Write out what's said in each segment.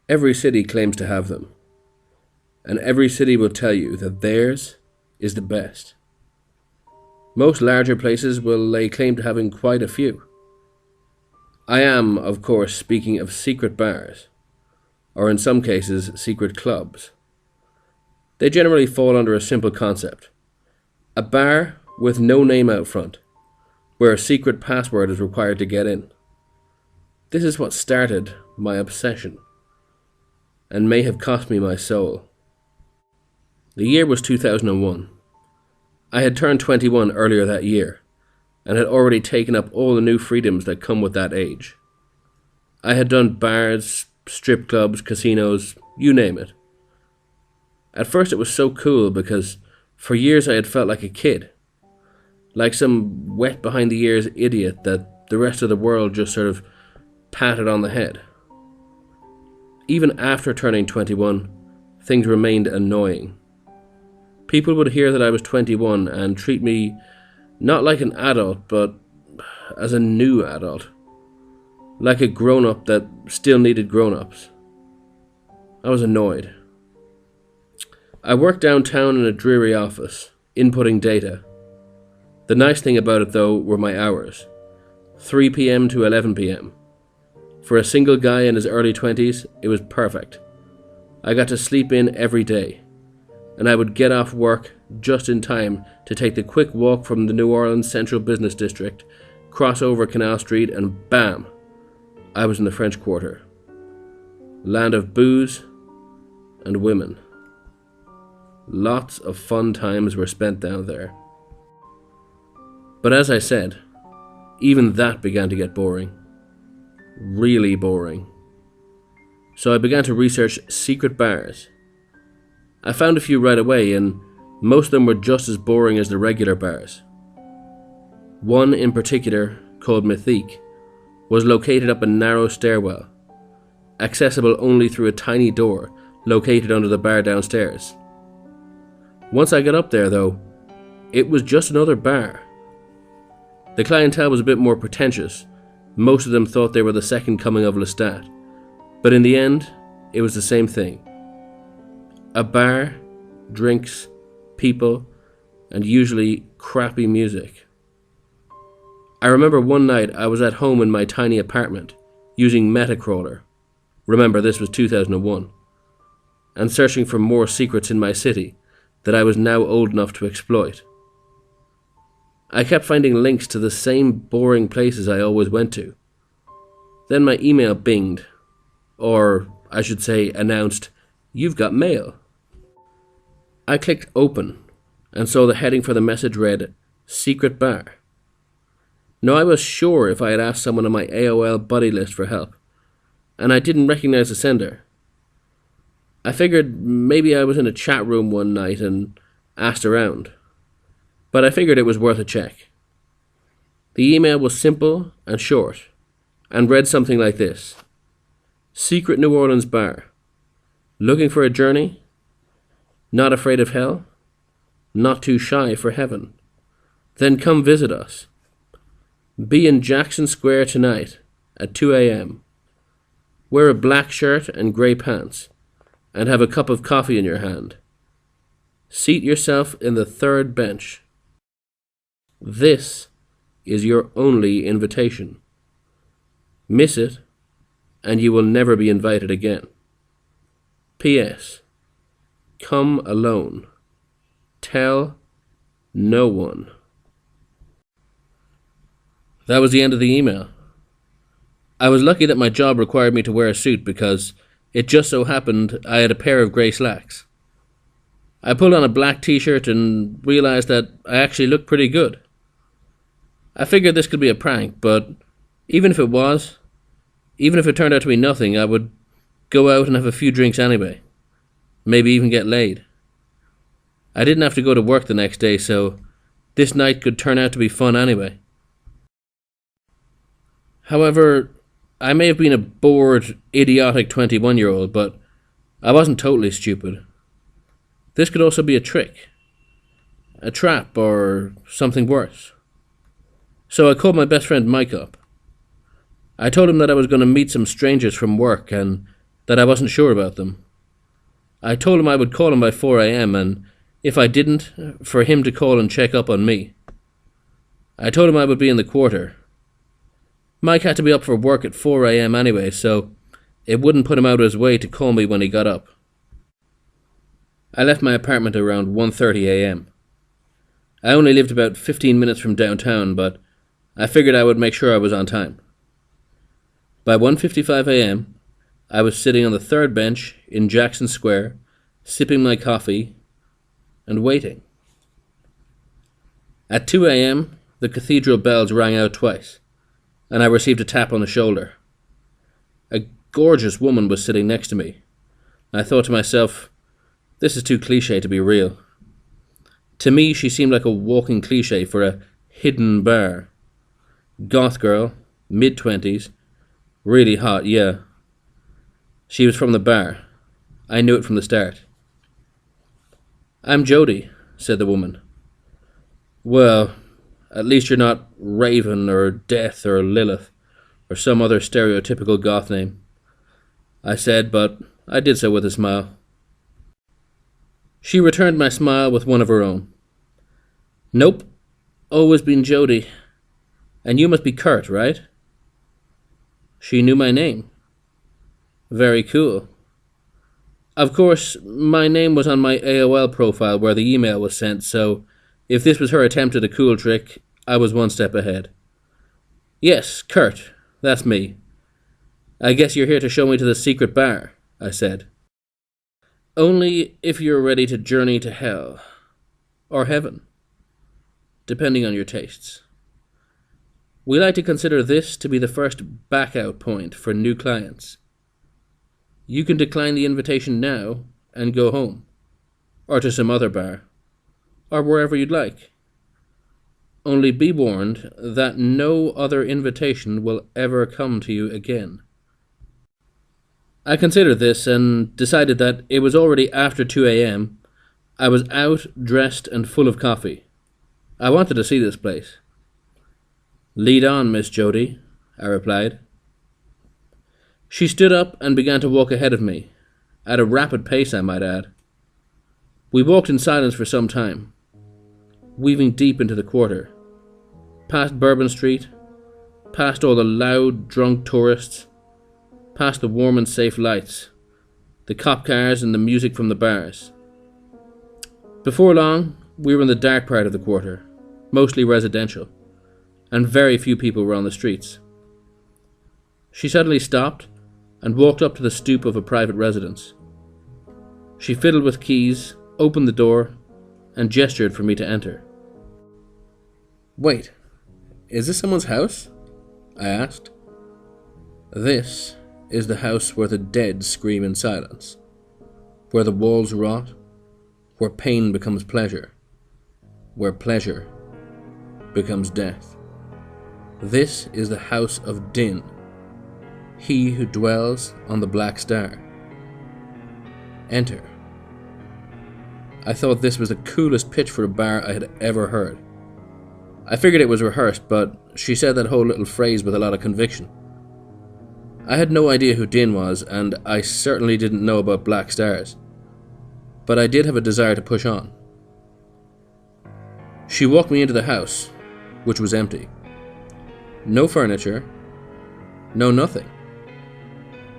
Every city claims to have them, and every city will tell you that theirs is the best. Most larger places will lay claim to having quite a few. I am, of course, speaking of secret bars, or in some cases, secret clubs. They generally fall under a simple concept: a bar with no name out front, where a secret password is required to get in. This is what started my obsession, and may have cost me my soul. The year was 2001. I had turned 21 earlier that year, and had already taken up all the new freedoms that come with that age. I had done bars, strip clubs, casinos, you name it. At first it was so cool because for years I had felt like a kid, like some wet behind the ears idiot that the rest of the world just sort of patted on the head. Even after turning 21, things remained annoying. People would hear that I was 21 and treat me not like an adult, but as a new adult. Like a grown-up that still needed grown-ups. I was annoyed. I worked downtown in a dreary office, inputting data. The nice thing about it, though, were my hours. 3 p.m. to 11 p.m. For a single guy in his early 20s, it was perfect. I got to sleep in every day, and I would get off work just in time to take the quick walk from the New Orleans Central Business District, cross over Canal Street, and bam! I was in the French Quarter. Land of booze and women. Lots of fun times were spent down there. But as I said, even that began to get boring. Really boring. So I began to research secret bars. I found a few right away, and most of them were just as boring as the regular bars. One in particular, called Mythique, was located up a narrow stairwell, accessible only through a tiny door located under the bar downstairs. Once I got up there, though, it was just another bar. The clientele was a bit more pretentious. Most of them thought they were the second coming of Lestat, but in the end, it was the same thing. A bar, drinks, people, and usually crappy music. I remember one night I was at home in my tiny apartment, using Metacrawler. Remember, this was 2001. And searching for more secrets in my city that I was now old enough to exploit. I kept finding links to the same boring places I always went to. Then my email binged, or I should say announced, "You've got mail." I clicked open and saw the heading for the message read, "Secret Bar." Now I was sure if I had asked someone on my AOL buddy list for help, and I didn't recognize the sender. I figured maybe I was in a chat room one night and asked around, but I figured it was worth a check. The email was simple and short, and read something like this: Secret New Orleans Bar. Looking for a journey? Not afraid of hell? Not too shy for heaven? Then come visit us. Be in Jackson Square tonight at 2 a.m. Wear a black shirt and grey pants, and have a cup of coffee in your hand. Seat yourself in the third bench. This is your only invitation. Miss it, and you will never be invited again. P.S. Come alone. Tell no one. That was the end of the email. I was lucky that my job required me to wear a suit because it just so happened I had a pair of grey slacks. I pulled on a black t-shirt and realized that I actually looked pretty good. I figured this could be a prank, but even if it turned out to be nothing, I would go out and have a few drinks anyway. Maybe even get laid. I didn't have to go to work the next day, so this night could turn out to be fun anyway. However, I may have been a bored, idiotic 21-year-old, but I wasn't totally stupid. This could also be a trick, a trap, or something worse. So I called my best friend Mike up. I told him that I was going to meet some strangers from work and that I wasn't sure about them. I told him I would call him by 4 a.m. and if I didn't, for him to call and check up on me. I told him I would be in the quarter. Mike had to be up for work at 4 a.m. anyway, so it wouldn't put him out of his way to call me when he got up. I left my apartment around 1:30 a.m. I only lived about 15 minutes from downtown, but I figured I would make sure I was on time. By 1:55 a.m., I was sitting on the third bench in Jackson Square, sipping my coffee and waiting. At 2 a.m., the cathedral bells rang out twice, and I received a tap on the shoulder. A gorgeous woman was sitting next to me. I thought to myself, this is too cliché to be real. To me, she seemed like a walking cliché for a hidden bar. Goth girl, mid-20s, really hot, yeah. She was from the bar. I knew it from the start. "I'm Jody," said the woman. "Well, at least you're not Raven or Death or Lilith or some other stereotypical goth name," I said, but I did so with a smile. She returned my smile with one of her own. "Nope, always been Jody. And you must be Kurt, right?" She knew my name. Very cool. Of course, my name was on my AOL profile where the email was sent, so if this was her attempt at a cool trick, I was one step ahead. "Yes, Kurt, that's me. I guess you're here to show me to the secret bar," I said. "Only if you're ready to journey to hell. Or heaven. Depending on your tastes. We like to consider this to be the first back-out point for new clients. You can decline the invitation now and go home, or to some other bar, or wherever you'd like. Only be warned that no other invitation will ever come to you again." I considered this and decided that it was already after 2 a.m. I was out, dressed, and full of coffee. I wanted to see this place. "Lead on, Miss Jody," I replied. She stood up and began to walk ahead of me, at a rapid pace, I might add. We walked in silence for some time, weaving deep into the quarter, past Bourbon Street, past all the loud, drunk tourists, past the warm and safe lights, the cop cars and the music from the bars. Before long, we were in the dark part of the quarter, mostly residential, and very few people were on the streets. She suddenly stopped and walked up to the stoop of a private residence. She fiddled with keys, opened the door, and gestured for me to enter. "Wait, is this someone's house?" I asked. "This is the house where the dead scream in silence, where the walls rot, where pain becomes pleasure, where pleasure becomes death. This is the house of Din, he who dwells on the Black Star. Enter." I thought this was the coolest pitch for a bar I had ever heard. I figured it was rehearsed, but she said that whole little phrase with a lot of conviction. I had no idea who Din was, and I certainly didn't know about Black Stars. But I did have a desire to push on. She walked me into the house, which was empty. No furniture, no nothing.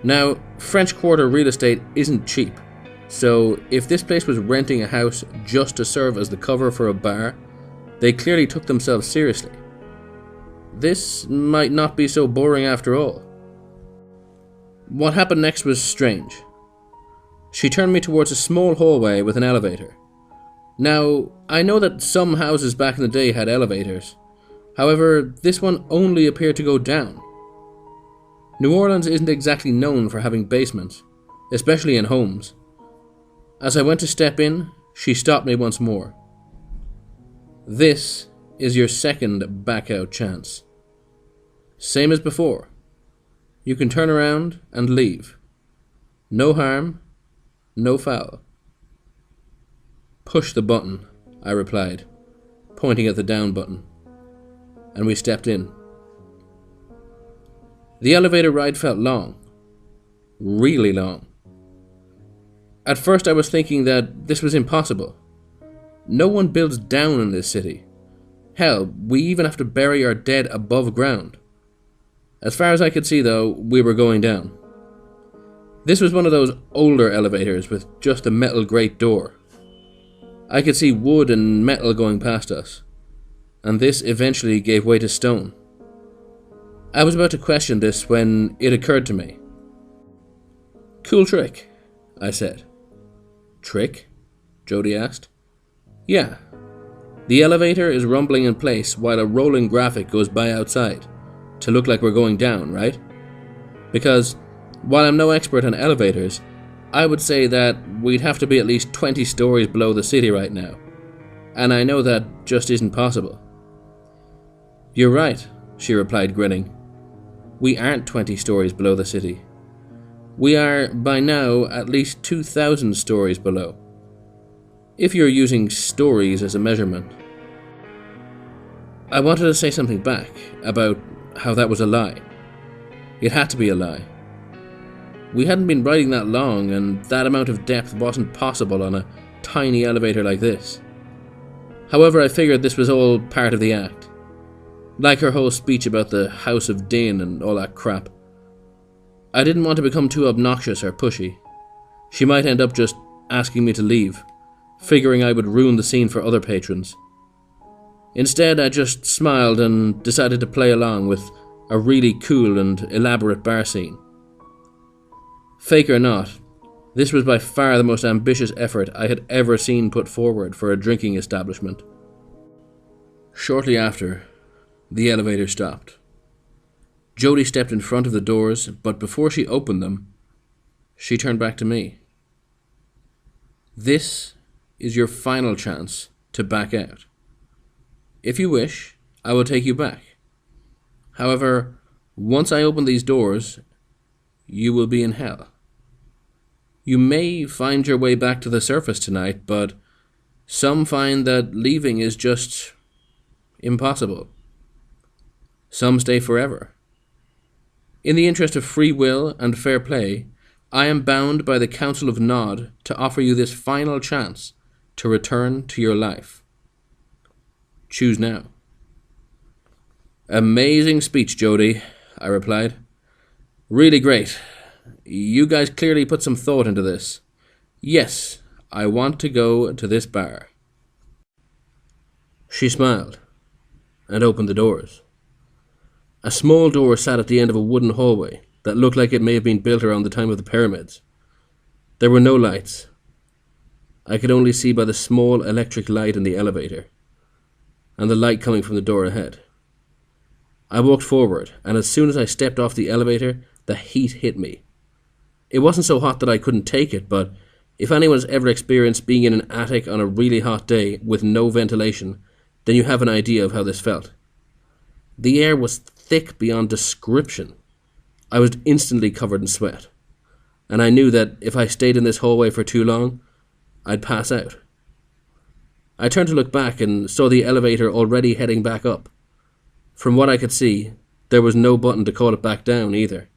Now, French Quarter real estate isn't cheap, so if this place was renting a house just to serve as the cover for a bar, they clearly took themselves seriously. This might not be so boring after all. What happened next was strange. She turned me towards a small hallway with an elevator. Now, I know that some houses back in the day had elevators. However, this one only appeared to go down. New Orleans isn't exactly known for having basements, especially in homes. As I went to step in, she stopped me once more. "This is your second back-out chance. Same as before. You can turn around and leave. No harm, no foul." "Push the button," I replied, pointing at the down button, and we stepped in. The elevator ride felt long, really long. At first I was thinking that this was impossible. No one builds down in this city. Hell, we even have to bury our dead above ground. As far as I could see, though, we were going down. This was one of those older elevators with just a metal grate door. I could see wood and metal going past us, and this eventually gave way to stone. I was about to question this when it occurred to me. "Cool trick," I said. "Trick?" Jody asked. "Yeah. The elevator is rumbling in place while a rolling graphic goes by outside, to look like we're going down, right? Because, while I'm no expert on elevators, I would say that we'd have to be at least 20 stories below the city right now, and I know that just isn't possible." "You're right," she replied, grinning. "We aren't 20 stories below the city. We are, by now, at least 2,000 stories below, if you're using stories as a measurement." I wanted to say something back about how that was a lie. It had to be a lie. We hadn't been riding that long, and that amount of depth wasn't possible on a tiny elevator like this. However, I figured this was all part of the act. Like her whole speech about the House of Din and all that crap. I didn't want to become too obnoxious or pushy. She might end up just asking me to leave, figuring I would ruin the scene for other patrons. Instead, I just smiled and decided to play along with a really cool and elaborate bar scene. Fake or not, this was by far the most ambitious effort I had ever seen put forward for a drinking establishment. Shortly after, the elevator stopped. Jody stepped in front of the doors, but before she opened them, she turned back to me. "This is your final chance to back out. If you wish, I will take you back. However, once I open these doors, you will be in hell. You may find your way back to the surface tonight, but some find that leaving is just impossible. Some stay forever. In the interest of free will and fair play, I am bound by the Council of Nod to offer you this final chance to return to your life. Choose now." "Amazing speech, Jody," I replied. "Really great. You guys clearly put some thought into this. Yes, I want to go to this bar." She smiled and opened the doors. A small door sat at the end of a wooden hallway that looked like it may have been built around the time of the pyramids. There were no lights. I could only see by the small electric light in the elevator, and the light coming from the door ahead. I walked forward, and as soon as I stepped off the elevator, the heat hit me. It wasn't so hot that I couldn't take it, but if anyone's ever experienced being in an attic on a really hot day with no ventilation, then you have an idea of how this felt. The air was thick beyond description. I was instantly covered in sweat, and I knew that if I stayed in this hallway for too long, I'd pass out. I turned to look back and saw the elevator already heading back up. From what I could see, there was no button to call it back down either.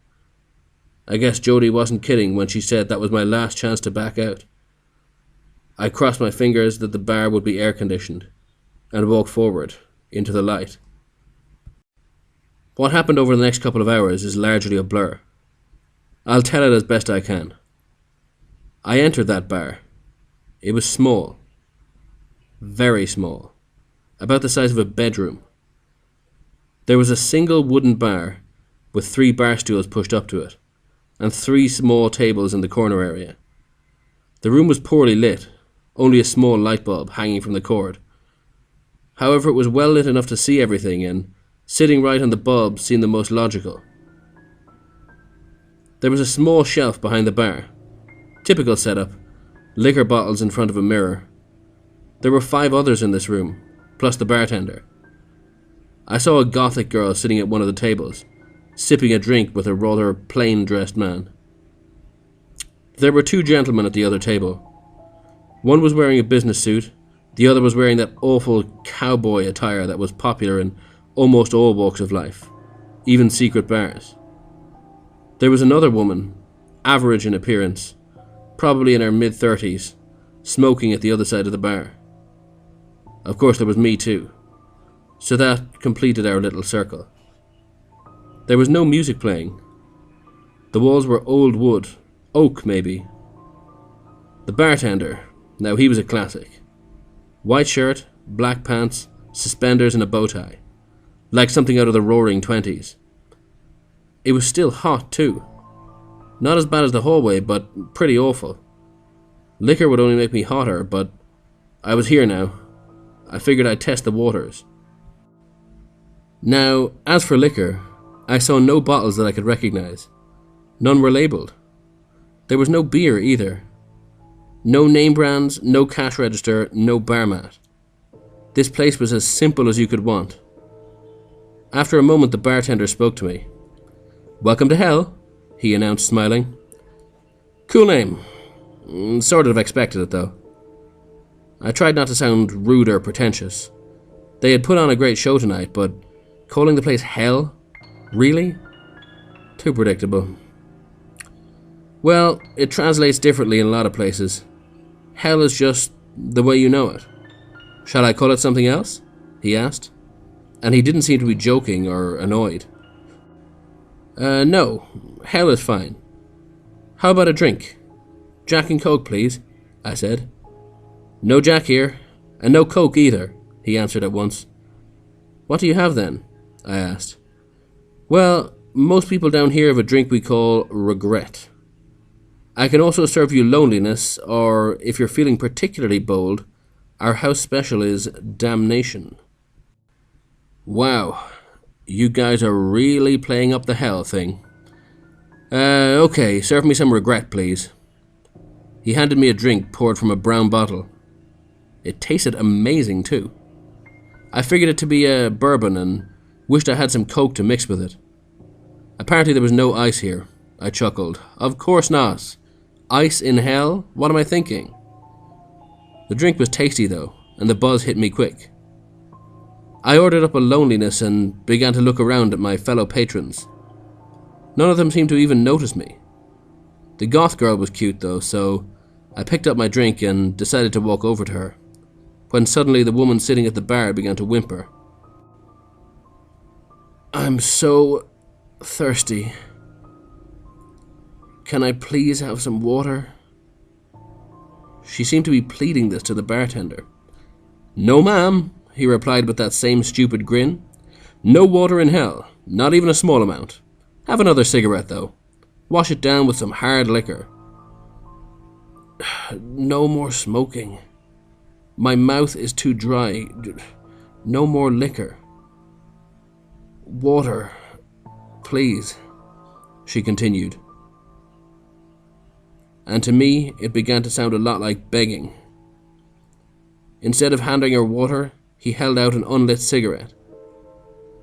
I guess Jody wasn't kidding when she said that was my last chance to back out. I crossed my fingers that the bar would be air-conditioned, and walked forward into the light. What happened over the next couple of hours is largely a blur. I'll tell it as best I can. I entered that bar. It was small. Very small. About the size of a bedroom. There was a single wooden bar with 3 bar stools pushed up to it, and 3 small tables in the corner area. The room was poorly lit, only a small light bulb hanging from the cord. However, it was well lit enough to see everything, and sitting right on the bulb seemed the most logical. There was a small shelf behind the bar. Typical setup, liquor bottles in front of a mirror. There were 5 others in this room, plus the bartender. I saw a gothic girl sitting at one of the tables, sipping a drink with a rather plain-dressed man. There were 2 gentlemen at the other table. One was wearing a business suit, the other was wearing that awful cowboy attire that was popular in almost all walks of life, even secret bars. There was another woman, average in appearance, probably in her mid-30s, smoking at the other side of the bar. Of course, there was me too, so that completed our little circle. There was no music playing. The walls were old wood, oak maybe. The bartender, now he was a classic. White shirt, black pants, suspenders and a bow tie, like something out of the Roaring '20s. It was still hot too. Not as bad as the hallway, but pretty awful. Liquor would only make me hotter, but I was here now. I figured I'd test the waters. Now, as for liquor, I saw no bottles that I could recognize. None were labelled. There was no beer either. No name brands, no cash register, no bar mat. This place was as simple as you could want. After a moment, the bartender spoke to me. "Welcome to hell," he announced, smiling. Cool name. Sort of expected it, though. I tried not to sound rude or pretentious. They had put on a great show tonight, but calling the place hell? Really? Too predictable. Well, it translates differently in a lot of places. Hell is just the way you know it. Shall I call it something else? He asked. And he didn't seem to be joking or annoyed. No, hell is fine. How about a drink? Jack and Coke, please, I said. No Jack here, and no Coke either, he answered at once. What do you have then? I asked. Well, most people down here have a drink we call regret. I can also serve you loneliness, or if you're feeling particularly bold, our house special is damnation. Wow, you guys are really playing up the hell thing. Okay, serve me some regret, please. He handed me a drink poured from a brown bottle. It tasted amazing too. I figured it to be a bourbon and wished I had some Coke to mix with it. Apparently there was no ice here. I chuckled. Of course not. Ice in hell? What am I thinking? The drink was tasty though, and the buzz hit me quick. I ordered up a loneliness and began to look around at my fellow patrons. None of them seemed to even notice me. The goth girl was cute though, so I picked up my drink and decided to walk over to her, when suddenly the woman sitting at the bar began to whimper. I'm so thirsty. Can I please have some water? She seemed to be pleading this to the bartender. No, ma'am, he replied with that same stupid grin. No water in hell, not even a small amount. Have another cigarette, though. Wash it down with some hard liquor. No more smoking. My mouth is too dry. No more liquor. Water, please, she continued. And to me, it began to sound a lot like begging. Instead of handing her water, he held out an unlit cigarette.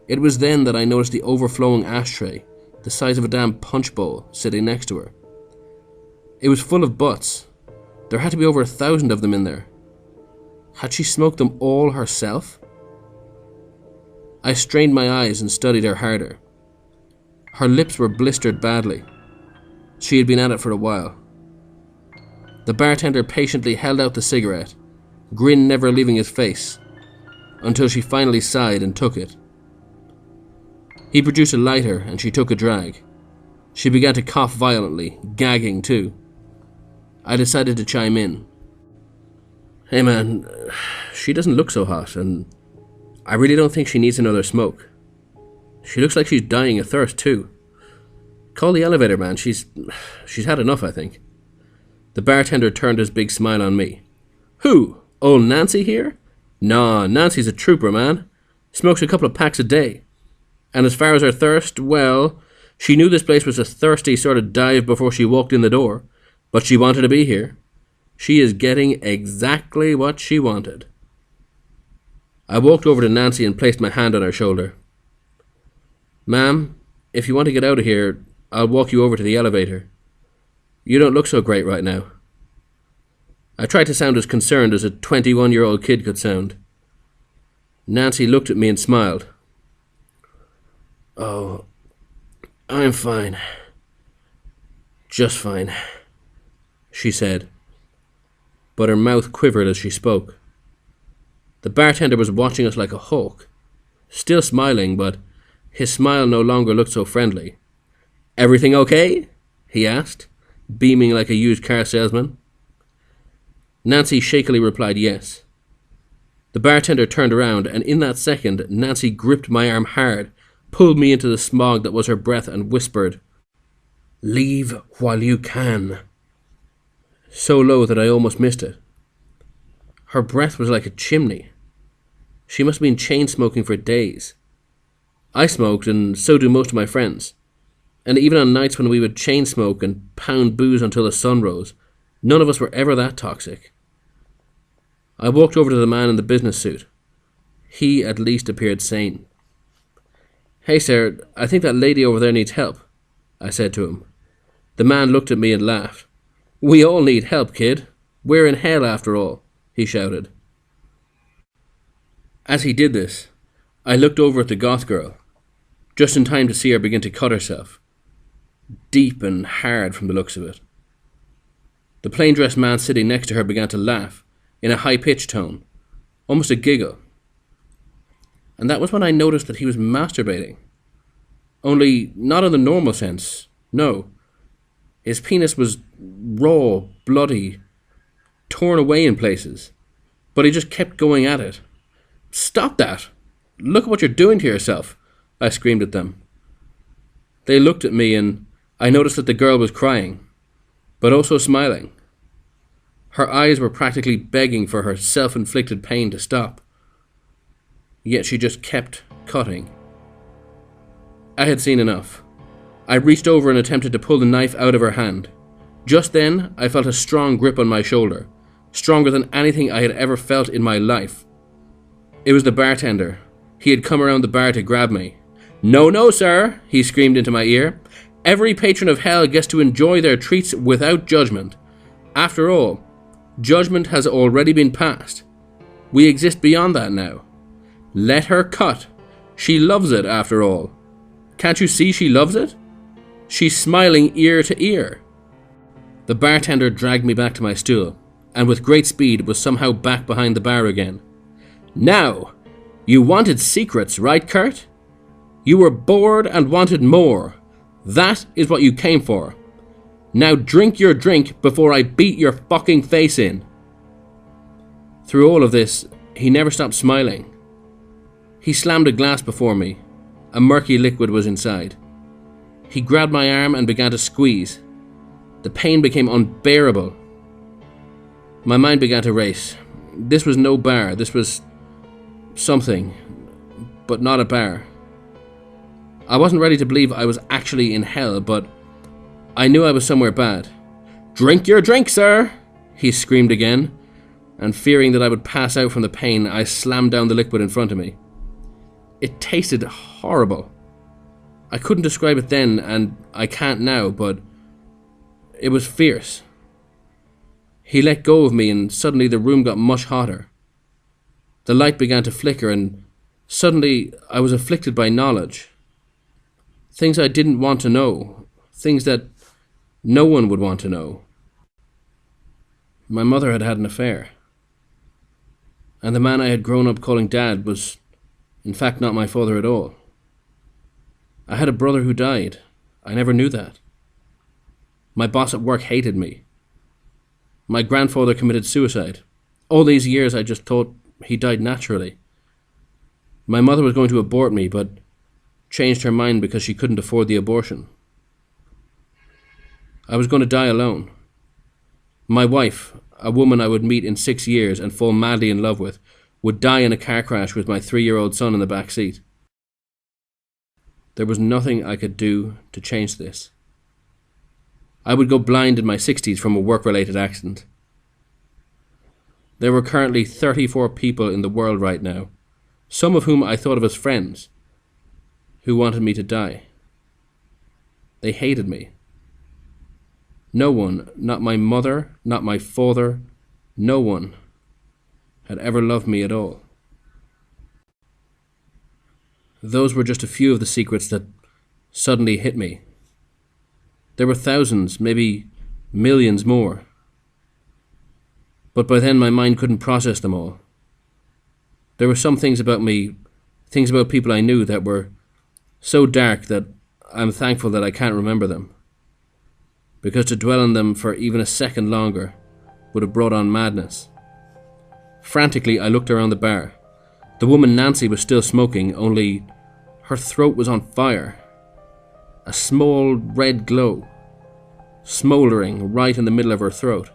It was then that I noticed the overflowing ashtray, the size of a damn punch bowl, sitting next to her. It was full of butts. There had to be over 1,000 of them in there. Had she smoked them all herself? I strained my eyes and studied her harder. Her lips were blistered badly. She had been at it for a while. The bartender patiently held out the cigarette, grin never leaving his face, until she finally sighed and took it. He produced a lighter and she took a drag. She began to cough violently, gagging too. I decided to chime in. Hey man, she doesn't look so hot, and I really don't think she needs another smoke. She looks like she's dying of thirst too. Call the elevator, man. She's had enough, I think. The bartender turned his big smile on me. Who? Old Nancy here? Nah, Nancy's a trooper, man. Smokes a couple of packs a day. And as far as her thirst, well, she knew this place was a thirsty sort of dive before she walked in the door, but she wanted to be here. She is getting exactly what she wanted. I walked over to Nancy and placed my hand on her shoulder. Ma'am, if you want to get out of here, I'll walk you over to the elevator. You don't look so great right now. I tried to sound as concerned as a 21-year-old kid could sound. Nancy looked at me and smiled. Oh, I'm fine. Just fine. she said, but her mouth quivered as she spoke. The bartender was watching us like a hawk, still smiling, but his smile no longer looked so friendly. "Everything okay?" he asked, beaming like a used car salesman. Nancy shakily replied yes. The bartender turned around, and in that second, Nancy gripped my arm hard, pulled me into the smog that was her breath, and whispered, "Leave while you can," so low that I almost missed it. Her breath was like a chimney. She must have been chain-smoking for days. I smoked, and so do most of my friends. And even on nights when we would chain-smoke and pound booze until the sun rose, none of us were ever that toxic. I walked over to the man in the business suit. He at least appeared sane. "Hey, sir, I think that lady over there needs help," I said to him. The man looked at me and laughed. "We all need help, kid. We're in hell after all," he shouted. As he did this, I looked over at the goth girl, just in time to see her begin to cut herself. Deep and hard from the looks of it. The plain-dressed man sitting next to her began to laugh, in a high-pitched tone, almost a giggle. And that was when I noticed that he was masturbating. Only not in the normal sense, no. His penis was raw, bloody, torn away in places, but he just kept going at it. "Stop that! Look at what you're doing to yourself," I screamed at them. They looked at me, and I noticed that the girl was crying, but also smiling. Her eyes were practically begging for her self-inflicted pain to stop. Yet she just kept cutting. I had seen enough. I reached over and attempted to pull the knife out of her hand. Just then, I felt a strong grip on my shoulder, stronger than anything I had ever felt in my life. It was the bartender. He had come around the bar to grab me. "No, no, sir," he screamed into my ear. "Every patron of hell gets to enjoy their treats without judgment. After all, judgment has already been passed. We exist beyond that now. Let her cut. She loves it, after all. Can't you see she loves it? She's smiling ear to ear." The bartender dragged me back to my stool, and with great speed was somehow back behind the bar again. "Now, you wanted secrets, right, Kurt? You were bored and wanted more. That is what you came for. Now drink your drink before I beat your fucking face in." Through all of this, he never stopped smiling. He slammed a glass before me. A murky liquid was inside. He grabbed my arm and began to squeeze. The pain became unbearable. My mind began to race. This was no bar. This was something, but not a bar. I wasn't ready to believe I was actually in hell, but I knew I was somewhere bad. "Drink your drink, sir!" he screamed again, and fearing that I would pass out from the pain, I slammed down the liquid in front of me. It tasted horrible. I couldn't describe it then, and I can't now, but it was fierce. He let go of me, and suddenly the room got much hotter. The light began to flicker, and suddenly I was afflicted by knowledge. Things I didn't want to know. Things that no one would want to know. My mother had had an affair. And the man I had grown up calling Dad was, in fact, not my father at all. I had a brother who died. I never knew that. My boss at work hated me. My grandfather committed suicide. All these years I just thought he died naturally. My mother was going to abort me, but changed her mind because she couldn't afford the abortion. I was going to die alone. My wife, a woman I would meet in 6 years and fall madly in love with, would die in a car crash with my 3-year-old son in the back seat. There was nothing I could do to change this. I would go blind in my 60s from a work-related accident. There were currently 34 people in the world right now, some of whom I thought of as friends, who wanted me to die. They hated me. No one, not my mother, not my father, no one had ever loved me at all. Those were just a few of the secrets that suddenly hit me. There were thousands, maybe millions more, But by then my mind couldn't process them all. There were some things about me, things about people I knew that were so dark that I'm thankful that I can't remember them. Because to dwell on them for even a second longer would have brought on madness. Frantically, I looked around the bar. The woman Nancy was still smoking, only her throat was on fire. A small red glow, smouldering right in the middle of her throat.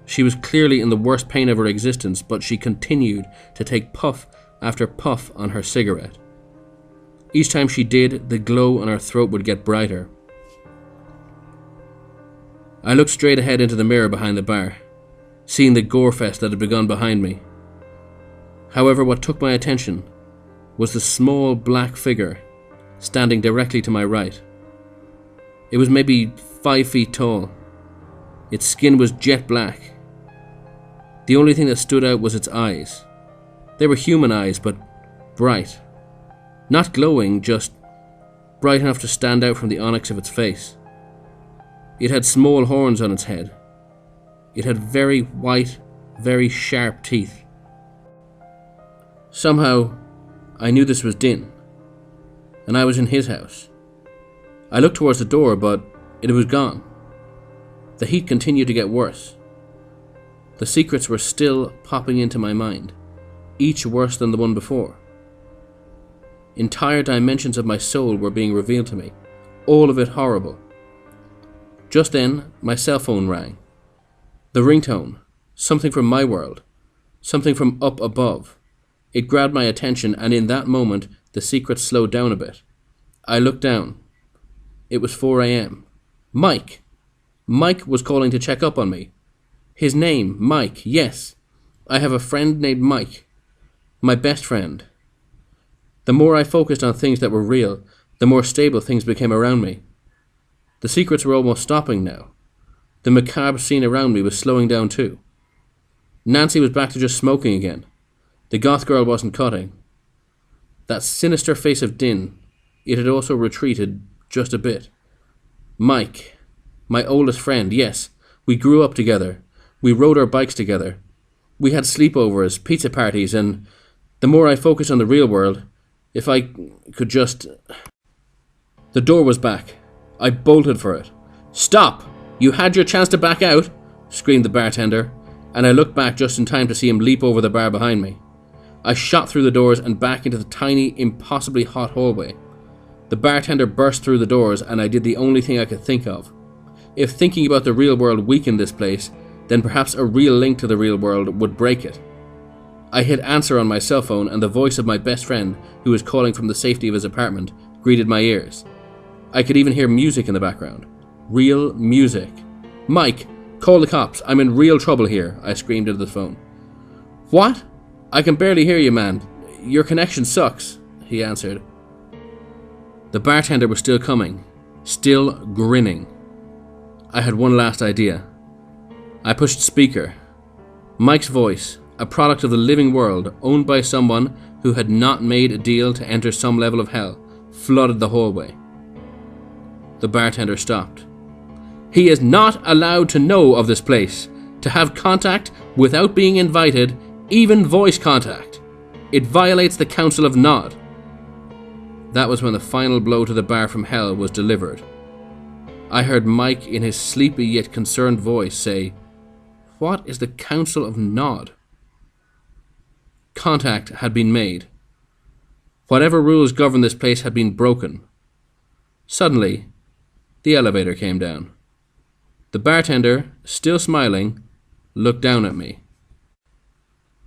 She was clearly in the worst pain of her existence, but she continued to take puff after puff on her cigarette. Each time she did, the glow on her throat would get brighter. I looked straight ahead into the mirror behind the bar, seeing the gore fest that had begun behind me. However, what took my attention was the small black figure standing directly to my right. It was maybe 5 feet tall. Its skin was jet black. The only thing that stood out was its eyes. They were human eyes, but bright. Not glowing, just bright enough to stand out from the onyx of its face. It had small horns on its head. It had very white, very sharp teeth. Somehow, I knew this was Din, and I was in his house. I looked towards the door, but it was gone. The heat continued to get worse. The secrets were still popping into my mind, each worse than the one before. Entire dimensions of my soul were being revealed to me, all of it horrible. Just then, my cell phone rang. The ringtone, something from my world, something from up above. It grabbed my attention, and in that moment, the secrets slowed down a bit. I looked down. It was 4 a.m. Mike! Mike was calling to check up on me. His name, Mike, yes. I have a friend named Mike. My best friend. The more I focused on things that were real, the more stable things became around me. The secrets were almost stopping now. The macabre scene around me was slowing down too. Nancy was back to just smoking again. The goth girl wasn't cutting. That sinister face of Din, it had also retreated just a bit. Mike, my oldest friend, yes. We grew up together. We rode our bikes together. We had sleepovers, pizza parties, and the more I focused on the real world, if I could just... The door was back. I bolted for it. "Stop! You had your chance to back out!" screamed the bartender, and I looked back just in time to see him leap over the bar behind me. I shot through the doors and back into the tiny, impossibly hot hallway. The bartender burst through the doors, and I did the only thing I could think of. If thinking about the real world weakened this place, then perhaps a real link to the real world would break it. I hit answer on my cell phone, and the voice of my best friend, who was calling from the safety of his apartment, greeted my ears. I could even hear music in the background. Real music. "Mike, call the cops. I'm in real trouble here," I screamed into the phone. "What? I can barely hear you, man. Your connection sucks," he answered. The bartender was still coming, still grinning. I had one last idea. I pushed speaker. Mike's voice, a product of the living world, owned by someone who had not made a deal to enter some level of hell, flooded the hallway. The bartender stopped. "He is not allowed to know of this place, to have contact without being invited, even voice contact. It violates the Council of Nod." That was when the final blow to the bar from hell was delivered. I heard Mike in his sleepy yet concerned voice say, "What is the Council of Nod?" Contact had been made. Whatever rules governed this place had been broken. Suddenly, the elevator came down. The bartender, still smiling, looked down at me.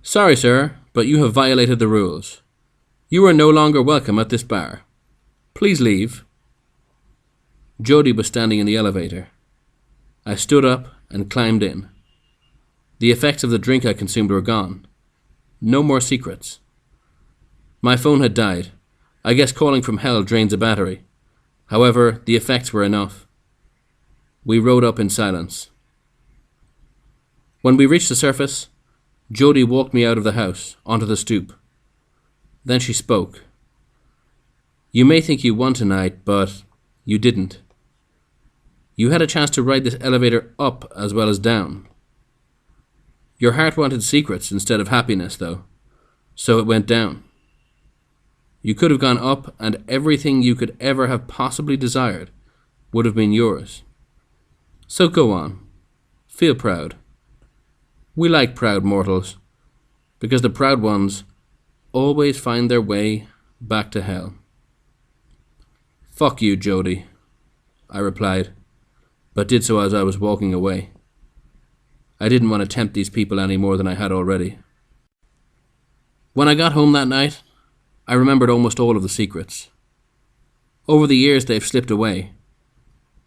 "Sorry, sir, but you have violated the rules. You are no longer welcome at this bar. Please leave." Jody was standing in the elevator. I stood up and climbed in. The effects of the drink I consumed were gone. No more secrets. My phone had died. I guess calling from hell drains a battery. However, the effects were enough. We rode up in silence. When we reached the surface, Jody walked me out of the house, onto the stoop. Then she spoke. "You may think you won tonight, but you didn't. You had a chance to ride this elevator up as well as down. Your heart wanted secrets instead of happiness, though, so it went down. You could have gone up, and everything you could ever have possibly desired would have been yours. So go on. Feel proud. We like proud mortals, because the proud ones always find their way back to hell. Fuck you, Jody, I replied, but did so as I was walking away. I didn't want to tempt these people any more than I had already. When I got home that night, I remembered almost all of the secrets. Over the years they've slipped away.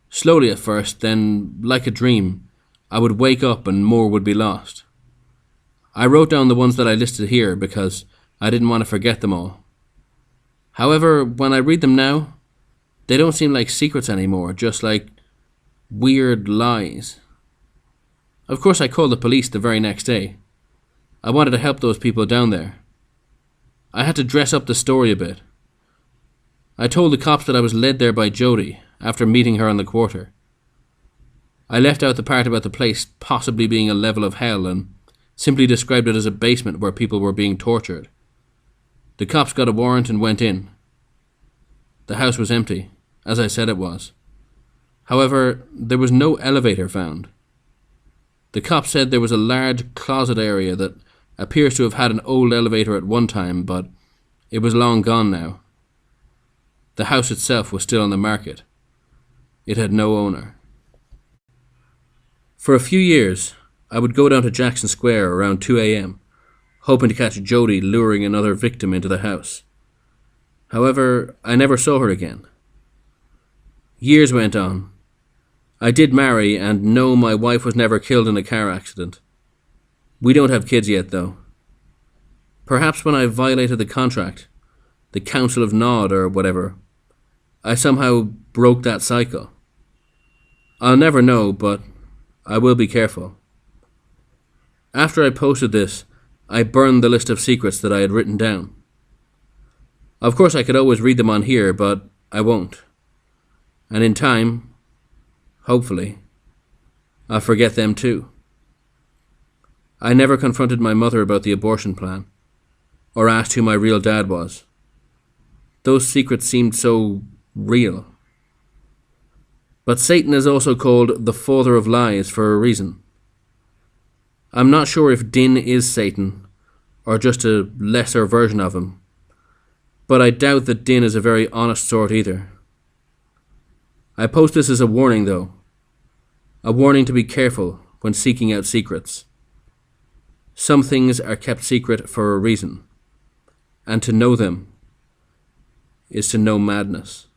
Slowly at first, then, like a dream, I would wake up and more would be lost. I wrote down the ones that I listed here because I didn't want to forget them all. However, when I read them now, they don't seem like secrets anymore, just like weird lies. Of course, I called the police the very next day. I wanted to help those people down there. I had to dress up the story a bit. I told the cops that I was led there by Jody after meeting her on the quarter. I left out the part about the place possibly being a level of hell and simply described it as a basement where people were being tortured. The cops got a warrant and went in. The house was empty, as I said it was. However, there was no elevator found. The cops said there was a large closet area that appears to have had an old elevator at one time, but it was long gone now. The house itself was still on the market. It had no owner. For a few years, I would go down to Jackson Square around 2 a.m., hoping to catch Jody luring another victim into the house. However, I never saw her again. Years went on. I did marry, and no, my wife was never killed in a car accident. We don't have kids yet, though. Perhaps when I violated the contract, the Council of Nod or whatever, I somehow broke that cycle. I'll never know, but I will be careful. After I posted this, I burned the list of secrets that I had written down. Of course, I could always read them on here, but I won't. And in time, hopefully, I'll forget them too. I never confronted my mother about the abortion plan, or asked who my real dad was. Those secrets seemed so real. But Satan is also called the father of lies for a reason. I'm not sure if Din is Satan, or just a lesser version of him, but I doubt that Din is a very honest sort either. I post this as a warning, though. A warning to be careful when seeking out secrets. Some things are kept secret for a reason, and to know them is to know madness.